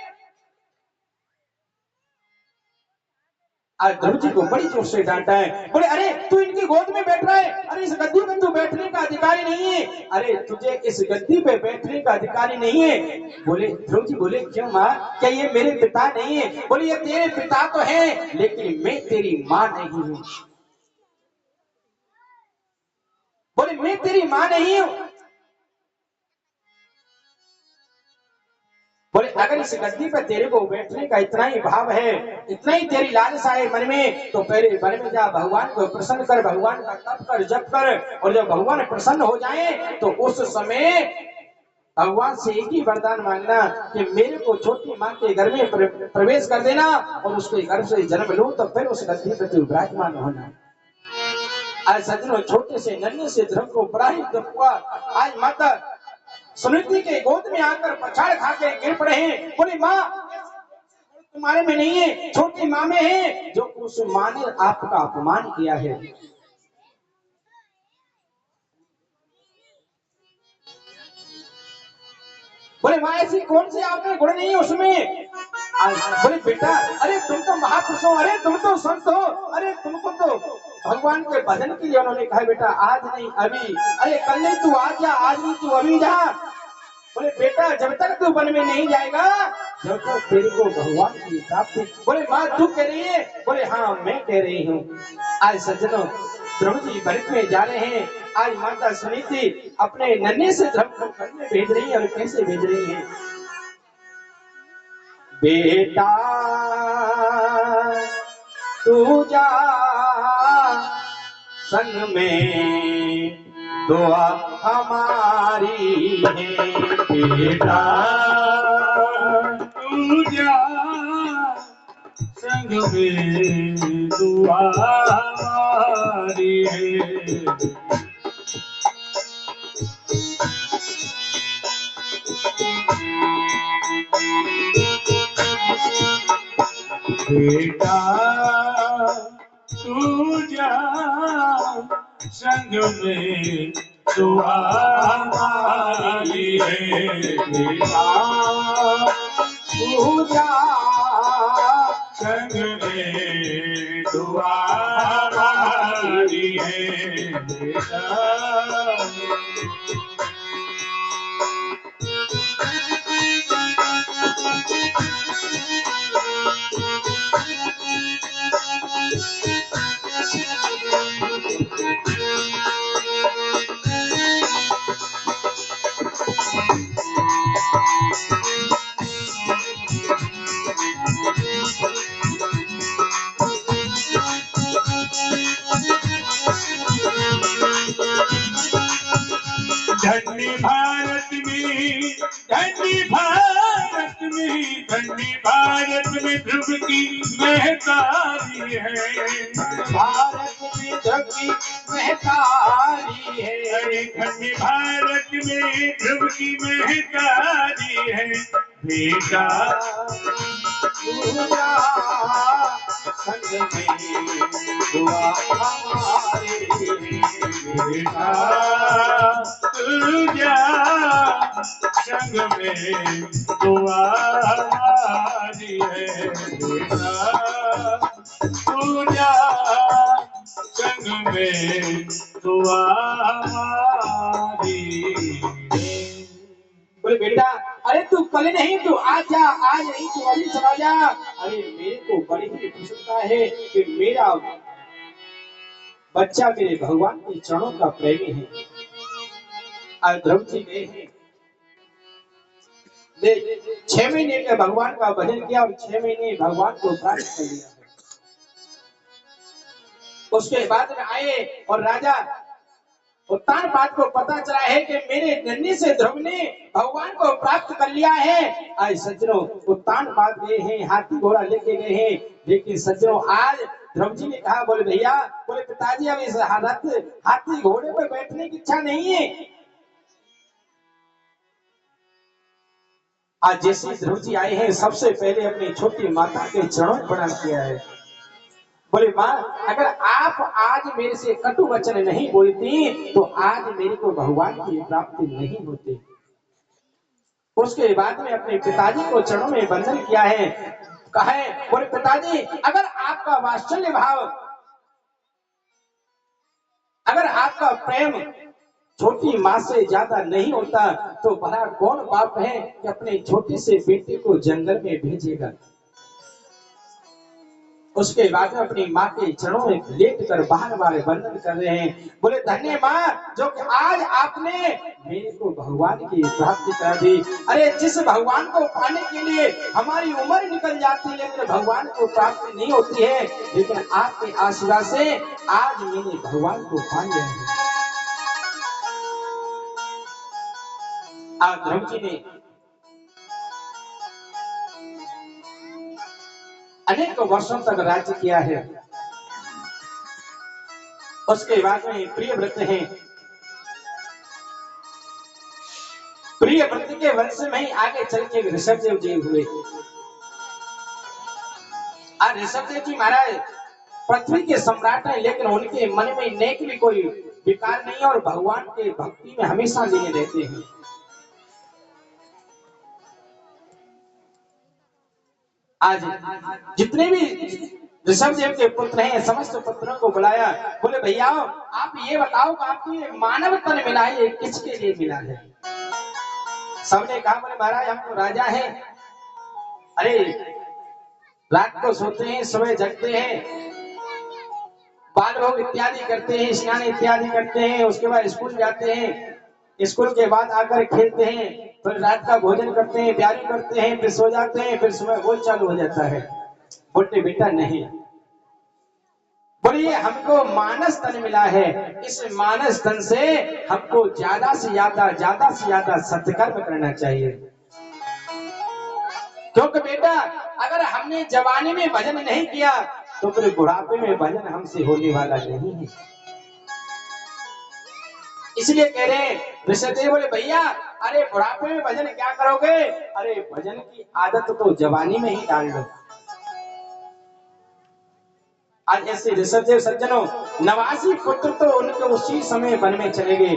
आज द्रौपदी को बड़ी जोर से डांटा है, बोले अरे तू इनकी गोद में बैठ रहा है, अरे इस गद्दी पे तू बैठने का अधिकारी नहीं है, अरे तुझे इस गद्दी पे बैठने का अधिकारी नहीं है। बोले द्रौपदी बोले क्यों माँ, क्या ये मेरे पिता नहीं है? बोले ये तेरे पिता तो है लेकिन मैं तेरी माँ नहीं हूँ। बोले मैं तेरी माँ नहीं हूँ। बोले अगर इस गद्दी पर तेरे को बैठने का इतना ही भाव है, इतना ही तेरी लालसा है मन में, तो पहले वन में जा भगवान को प्रसन्न कर, भगवान का तप कर, जप कर, और जब भगवान प्रसन्न हो जाए तो उस समय भगवान से एक ही वरदान मांगना कि मेरे को छोटी माँ के घर में प्रवेश कर देना और उसके घर से जन्म लो, तो फिर उस गद्दी पर विराजमान होना। आज सज्जनों छोटे से नन्हे से धर्म को बड़ा ही दुख हुआ। आज माता सुनीति के गोद में आकर पछाड़ खा के गिर पड़े हैं। बोली माँ तुम्हारे में नहीं है, छोटी माँ में है, जो उस माँ ने आपका अपमान किया है। बोले माँ ऐसी कौन सी आप में गुण नहीं है उसमें? बोले बेटा अरे तुम तो महापुरुष हो, अरे तुम तो संत हो, अरे तुमको तो भगवान के भजन के लिए उन्होंने कहा बेटा आज नहीं अभी, अरे कल नहीं तू आज जा, आज नहीं तू अभी जा। बोले बेटा जब तक तू वन में नहीं जाएगा जब तक तेरे को भगवान की प्राप्ति। बोले माँ तू कह रही है? बोले हाँ मैं कह रही हूँ। आज सज्जनों ध्रुव जी भरत में जा रहे हैं। आज माता सुनीति अपने नन्हे से ध्रुव को वन में भेज रही है। और कैसे भेज रही है? बेटा तू जा संग में दुआ हमारी है। बेटा तू जा संग में दुआ हमारी है। बेटा तू जा संग में दुआ हमारी है। बेटा तू जा संग में दुआ हमारी है। बेटा धन्य भारत में, धन्य भारत में, धन्य भारत में ध्रुव की महतारी है। भारत में ध्रुव की महतारी है। अरे धन्य भारत में ध्रुव की महतारी है। बेटा तू जा संग में दुआ हमारी है। बेटा तू जा संग में दुआ हमारी है। बेटा तू जा संग में दुआ हमारी है। बोले बेटा अरे तू कल नहीं तू आज जा, आज नहीं तू अभी चला जा। अरे मेरे को बड़ी ही प्रसन्नता है कि मेरा बच्चा मेरे भगवान के चरणों का प्रेमी है। आज ध्रुव जी गए हैं, 6 महीने का भगवान का भजन किया और 6 महीने भगवान को प्राप्त कर लिया है। उसके बाद में आए और राजा उत्तान पाद को पता चला है कि मेरे नन्हे से ध्रुव ने भगवान को प्राप्त कर लिया है। आज सज्जनों उत्तान पाद गए हैं, हाथी घोड़ा लेके गए हैं। लेकिन सज्जनों आज ध्रुव जी ने कहा, बोले भैया, बोले पिताजी अब इस हाथी घोड़े पर बैठने की इच्छा नहीं है। आज जैसे ध्रुव जी आए हैं सबसे पहले अपनी छोटी माता के चरणों में प्रणाम किया है। बोले माँ अगर आप आज मेरे से कटु वचन नहीं बोलती तो आज मेरे को भगवान की प्राप्ति नहीं होती। उसके बाद में अपने पिताजी को चरणों में वंदन किया है। कहा है, बोले पिताजी अगर आपका वात्सल्य भाव, अगर आपका प्रेम छोटी माँ से ज्यादा नहीं होता तो भला कौन बाप है कि अपने छोटे से बेटे को जंगल में भेजेगा। उसके बाद में अपनी माँ के चरणों में लेट कर बार बार वंदन कर रहे हैं। बोले धन्य माँ जो कि आज आपने मेरे को भगवान की प्राप्ति करा दी। अरे जिस भगवान को पाने के लिए हमारी उम्र निकल जाती है लेकिन भगवान को प्राप्ति नहीं होती है, लेकिन आपके आशीर्वाद से आज मैंने भगवान को पा लिया है। आज ध्रुव जी ने अनेक वर्षों तक राज्य किया है। उसके बाद में प्रिय व्रत हैं। प्रिय व्रत के वंश में ही आगे चल के ऋषभदेव जी हुए। आज ऋषभदेव जी महाराज पृथ्वी के सम्राट हैं लेकिन उनके मन में नेक भी कोई विकार नहीं और भगवान के भक्ति में हमेशा लीन रहते हैं। आज जितने भी ऋषभदेव के पुत्र हैं समस्त पुत्रों को बुलाया। बोले भैया आप ये बताओ कि आपको ये मानव तन मिला है ये किसके लिए मिला है। सबने कहा बोले महाराज हम तो राजा हैं, अरे रात को सोते हैं सुबह जगते हैं, बाल भोग इत्यादि करते हैं, स्नान इत्यादि करते हैं, उसके बाद स्कूल जाते हैं, स्कूल के बाद आकर खेलते हैं, फिर रात का भोजन करते हैं, प्यारी करते हैं, फिर सो जाते हैं, फिर सुबह वही चालू हो जाता है। बोले बेटा नहीं, बोलिए हमको मानस तन मिला है, इस मानस तन से हमको ज्यादा से ज्यादा सत्कर्म करना चाहिए। क्योंकि बेटा अगर हमने जवानी में भजन नहीं किया तो फिर बुढ़ापे में भजन हमसे होने वाला नहीं है। इसलिए कह रहे हैं ऋषिदेव बोले भैया अरे बुढ़ापे में भजन क्या करोगे, अरे भजन की आदत तो जवानी में ही डाल लो। आज ऐसे ऋषिदेव सज्जनों 89 पुत्र तो उनके उसी समय वन में चले गए।